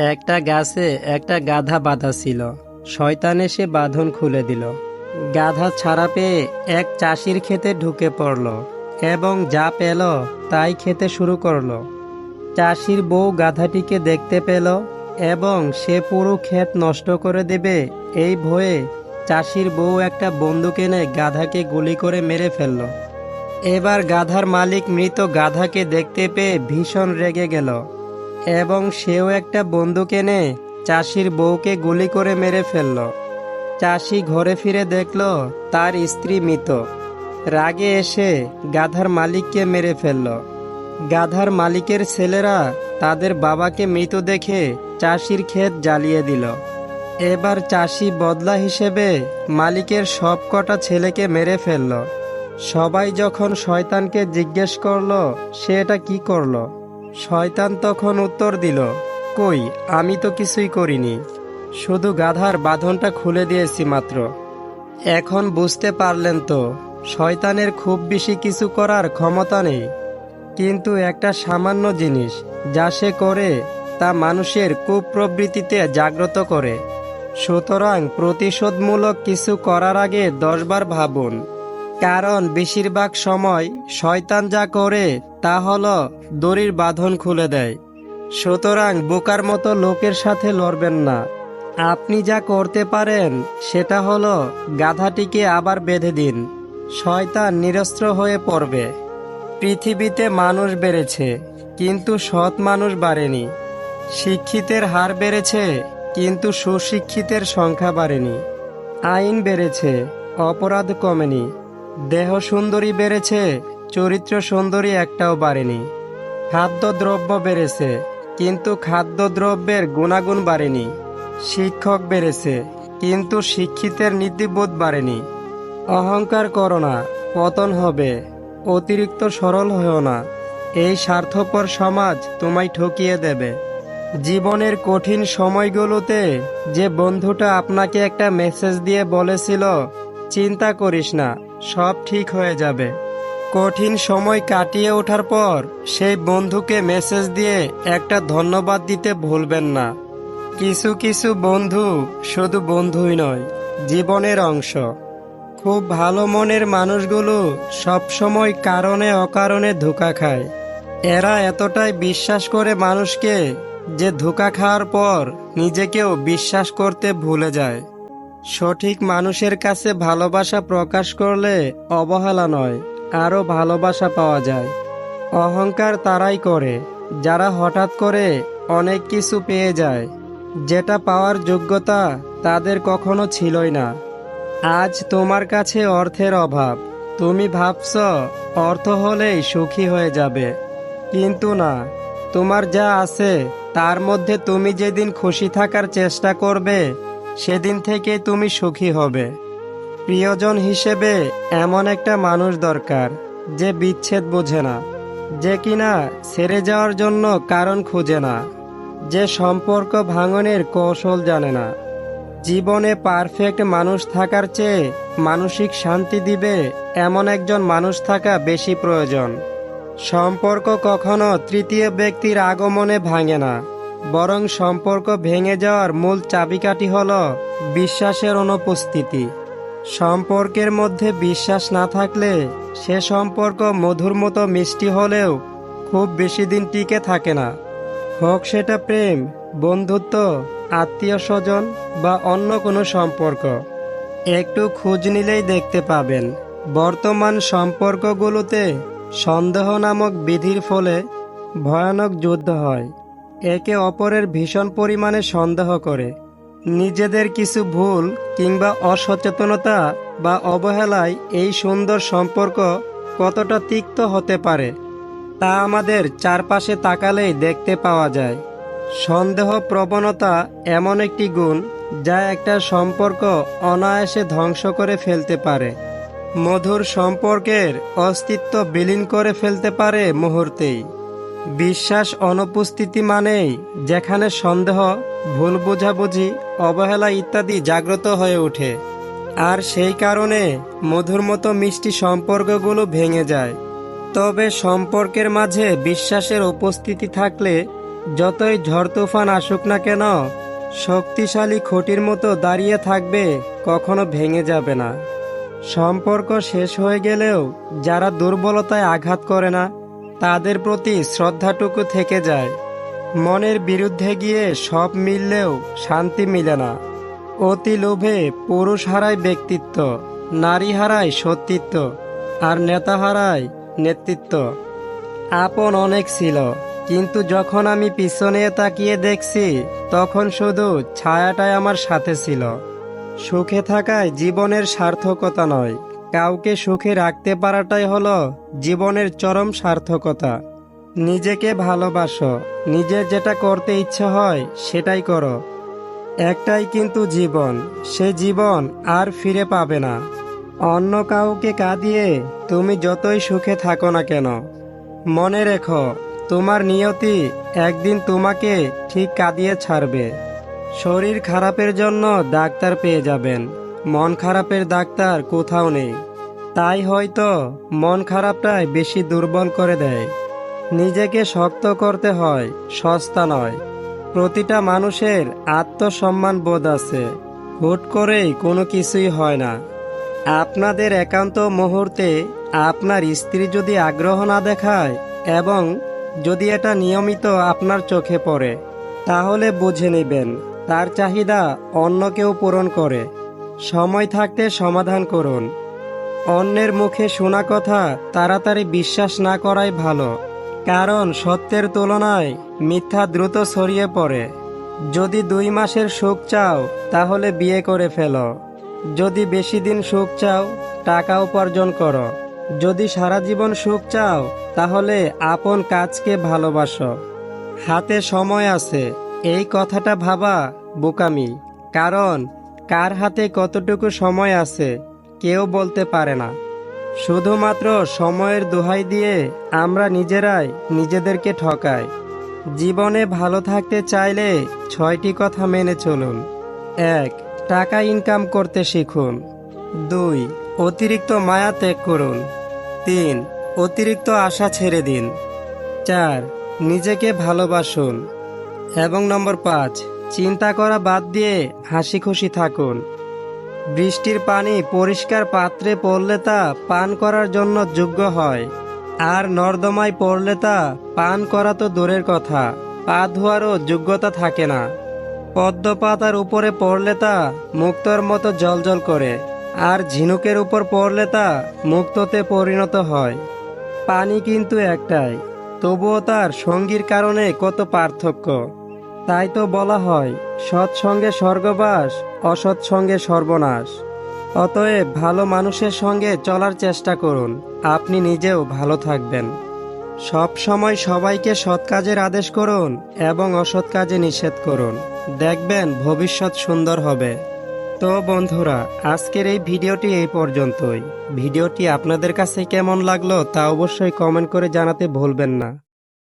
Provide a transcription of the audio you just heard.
একটা গাছে একটা গাধা বাঁধা ছিল। শয়তান এসে বাঁধন খুলে দিল। গাধা ছাড়া পেয়ে এক চাষির ক্ষেতে ঢুকে পড়ল এবং যা পেল তাই খেতে শুরু করলো। চাষির বউ গাধাটিকে দেখতে পেল এবং সে পুরো ক্ষেত নষ্ট করে দেবে এই ভয়ে চাষির বউ একটা বন্দুক এনে গাধাকে গুলি করে মেরে ফেলল। এবার গাধার মালিক মৃত গাধাকে দেখতে পেয়ে ভীষণ রেগে গেল এবং সেও একটা বন্দুক এনে চাষির বউকে গুলি করে মেরে ফেলল। চাষি ঘরে ফিরে দেখল তার স্ত্রী মৃত। রাগে এসে গাধার মালিককে মেরে ফেলল। গাধার মালিকের ছেলেরা তাদের বাবাকে মৃত দেখে চাষির ক্ষেত জ্বালিয়ে দিল। এবার চাষি বদলা হিসেবে মালিকের সব কটা ছেলেকে মেরে ফেলল। সবাই যখন শয়তানকে জিজ্ঞেস করলো সে এটা কি করলো, শয়তান তখন উত্তর দিল, কই, আমি তো কিছুই করিনি, শুধু গাধার বাঁধনটা খুলে দিয়েছি মাত্র। এখন বুঝতে পারলেন তো শয়তানের খুব বেশি কিছু করার ক্ষমতা নেই, কিন্তু একটা সামান্য জিনিস যা সে করে তা মানুষের কুপ্রবৃত্তিতে জাগ্রত করে। সুতরাং প্রতিশোধমূলক কিছু করার আগে 10 বার ভাবুন, কারণ বেশিরভাগ সময় শয়তান যা করে তা হলো দড়ির বাঁধন খুলে দেয়। সুতরাং বোকার মতো লোকের সাথে লড়বেন না। আপনি যা করতে পারেন সেটা হলো গাধাটিকে আবার বেঁধে দিন, শয়তান নিরস্ত্র হয়ে পড়বে। পৃথিবীতে মানুষ বেড়েছে কিন্তু সৎ মানুষ বাড়েনি। শিক্ষিতের হার বেড়েছে কিন্তু সুশিক্ষিতের সংখ্যা বাড়েনি। আইন বেড়েছে, অপরাধ কমেনি। দেহ সুন্দরী বেড়েছে, চরিত্র সুন্দরী একটাও বাড়েনি। খাদ্যদ্রব্য বেড়েছে কিন্তু খাদ্যদ্রব্যের গুণাগুণ বাড়েনি। শিক্ষক বেড়েছে কিন্তু শিক্ষিতের নীতিবোধ বাড়েনি। অহংকার করো না, পতন হবে। অতিরিক্ত সরল হও না, এই স্বার্থপর সমাজ তোমায় ঠকিয়ে দেবে। জীবনের কঠিন সময়গুলোতে যে বন্ধুটা আপনাকে একটা মেসেজ দিয়ে বলেছিল, চিন্তা করিস না, সব ঠিক হয়ে যাবে, কঠিন সময় কাটিয়ে ওঠার পর সেই বন্ধুকে মেসেজ দিয়ে একটা ধন্যবাদ দিতে ভুলবেন না। কিছু কিছু বন্ধু শুধু বন্ধুই নয়, জীবনের অংশ। খুব ভালো মনের মানুষগুলো সবসময় কারণে অকারণে ধোঁকা খায়। এরা এতটাই বিশ্বাস করে মানুষকে যে ধোঁকা খাওয়ার পর নিজেকেও বিশ্বাস করতে ভুলে যায়। সঠিক মানুষের কাছে ভালোবাসা প্রকাশ করলে অবহেলা নয়, আরও ভালোবাসা পাওয়া যায়। অহংকার তারাই করে যারা হঠাৎ করে অনেক কিছু পেয়ে যায়, যেটা পাওয়ার যোগ্যতা তাদের কখনো ছিলই না। আজ তোমার কাছে অর্থের অভাব, তুমি ভাবছ অর্থ হলেই সুখী হয়ে যাবে, কিন্তু না, তোমার যা আছে তার মধ্যে তুমি যেদিন খুশি থাকার চেষ্টা করবে সেদিন থেকে তুমি সুখী হবে। প্রিয়জন হিসেবে এমন একটা মানুষ দরকার যে বিচ্ছেদ বোঝে না, যে কিনা ছেড়ে যাওয়ার জন্য কারণ খুঁজে না, যে সম্পর্ক ভাঙনের কৌশল জানে না। জীবনে পারফেক্ট মানুষ থাকার চেয়ে মানসিক শান্তি দিবে এমন একজন মানুষ থাকা বেশি প্রয়োজন। সম্পর্ক কখনো তৃতীয় ব্যক্তির আগমনে ভাঙে না, বরং সম্পর্ক ভেঙে যাওয়ার মূল চাবিকাঠি হলো বিশ্বাসের অনুপস্থিতি। সম্পর্কের মধ্যে বিশ্বাস না থাকলে সে সম্পর্ক মধুর মতো মিষ্টি হলেও খুব বেশি দিন টিকে থাকে না। হোক সেটা প্রেম, বন্ধুত্ব, আত্মীয় স্বজন বা অন্য কোনো সম্পর্ক। একটু খোঁজ নিলেই দেখতে পাবেন বর্তমান সম্পর্কগুলোতে সন্দেহ নামক বিধির ফলে ভয়ানক যুদ্ধ হয়। একে অপরের ভীষণ পরিমাণে সন্দেহ করে। নিজেদের কিছু ভুল কিংবা অসচেতনতা বা অবহেলায় এই সুন্দর সম্পর্ক কতটা তিক্ত হতে পারে তা আমাদের চারপাশে তাকালেই দেখতে পাওয়া যায়। সন্দেহ প্রবণতা এমন একটি গুণ যা একটা সম্পর্ক অনায়াসে ধ্বংস করে ফেলতে পারে। মধুর সম্পর্কের অস্তিত্ব বিলীন করে ফেলতে পারে মুহূর্তেই। বিশ্বাস অনুপস্থিতি মানেই যেখানে সন্দেহ, ভুল বোঝাবুঝি, অবহেলা ইত্যাদি জাগ্রত হয়ে ওঠে, আর সেই কারণে মধুর মতো মিষ্টি সম্পর্কগুলো ভেঙে যায়। তবে সম্পর্কের মাঝে বিশ্বাসের উপস্থিতি থাকলে যতই ঝড় তুফান আসুক না কেন, শক্তিশালী খুঁটির মতো দাঁড়িয়ে থাকবে, কখনো ভেঙে যাবে না। সম্পর্ক শেষ হয়ে গেলেও যারা দুর্বলতায় আঘাত করে না, তাদের প্রতি শ্রদ্ধাটুকু থেকে যায়। মনের বিরুদ্ধে গিয়ে সব মিললেও শান্তি মিলে না। অতি লোভে পুরুষ হারায় ব্যক্তিত্ব, নারী হারায় সতীত্ব, আর নেতা হারায় নেতৃত্ব। আপন অনেক ছিল, কিন্তু যখন আমি পিছনে তাকিয়ে দেখছি, তখন শুধু ছায়াটাই আমার সাথে ছিল। সুখে থাকায় জীবনের সার্থকতা নয়, কাউকে সুখে রাখতে পারাটাই হলো জীবনের চরম সার্থকতা। নিজেকে ভালোবাসো, নিজের যেটা করতে ইচ্ছে হয় সেটাই করো। একটাই কিন্তু জীবন, সে জীবন আর ফিরে পাবে না। অন্য কাউকে কাঁদিয়ে তুমি যতই সুখে থাকো না কেন, মনে রেখো তোমার নিয়তি একদিন তোমাকে ঠিক কাঁদিয়ে ছাড়বে। শরীর খারাপের জন্য ডাক্তার পেয়ে যাবেন, মন খারাপের ডাক্তার কোথাও নেই। তাই হয়তো মন খারাপটাই বেশি দুর্বল করে দেয়। নিজেকে শক্ত করতে হয়, সস্তা নয়। প্রতিটা মানুষের আত্মসম্মান বোধ আছে, হুট করেই কোনো কিছুই হয় না। আপনাদের একান্ত মুহূর্তে আপনার স্ত্রী যদি আগ্রহ না দেখায় এবং যদি এটা নিয়মিত আপনার চোখে পড়ে, তাহলে বুঝে নেবেন তার চাহিদা অন্য কেউ পূরণ করে। সময় থাকতে সমাধান করুন। অন্যের মুখে শোনা কথা তাড়াতাড়ি বিশ্বাস না করাই ভালো, কারণ সত্যের তুলনায় মিথ্যা দ্রুত ছড়িয়ে পড়ে। যদি 2 মাসের সুখ চাও, তাহলে বিয়ে করে ফেলো। যদি বেশি দিন সুখ চাও, টাকা উপার্জন করো। যদি সারা জীবন সুখ চাও, তাহলে আপন কাজকে ভালোবাসো। হাতে সময় আছে, এই কথাটা ভাবা বোকামি, কারণ কার হাতে কতটুকু সময় আছে কেউ বলতে পারে না। শুধুমাত্র সময়ের দোহাই দিয়ে আমরা নিজেরাই নিজেদেরকে ঠকাই। জীবনে ভালো থাকতে চাইলে 6টি কথা মেনে চলুন। 1. টাকা ইনকাম করতে শিখুন। 2. অতিরিক্ত মায়া ত্যাগ করুন। 3. অতিরিক্ত আশা ছেড়ে দিন। 4. নিজেকে ভালোবাসুন। এবং নম্বর 5, চিন্তা করা বাদ দিয়ে হাসি খুশি থাকুন। বৃষ্টির পানি পরিষ্কার পাত্রে পড়লে তা পান করার জন্য যোগ্য হয়, আর নর্দমায় পড়লে তা পান করা তো দূরের কথা, পা ধোয়ারও যোগ্যতা থাকে না। পদ্ম পাতার উপরে পড়লে তা মুক্তোর মতো জ্বলজ্বল করে, আর ঝিনুকের উপর পড়লে তা মুক্তোতে পরিণত হয়। পানি কিন্তু একটাই, তবুও তার সঙ্গীর কারণে কত পার্থক্য। তাই তো বলা হয়, সৎসঙ্গে স্বর্গবাস, অসৎ সঙ্গে সর্বনাশ। অতএব ভালো মানুষের সঙ্গে চলার চেষ্টা করুন, আপনি নিজেও ভালো থাকবেন। সব সময় সবাইকে সৎ কাজের আদেশ করুন এবং অসৎ কাজে নিষেধ করুন, দেখবেন ভবিষ্যৎ সুন্দর হবে। তো বন্ধুরা, আজকের এই ভিডিওটি এই পর্যন্তই। ভিডিওটি আপনাদের কাছে কেমন লাগলো তা অবশ্যই কমেন্ট করে জানাতে ভুলবেন না।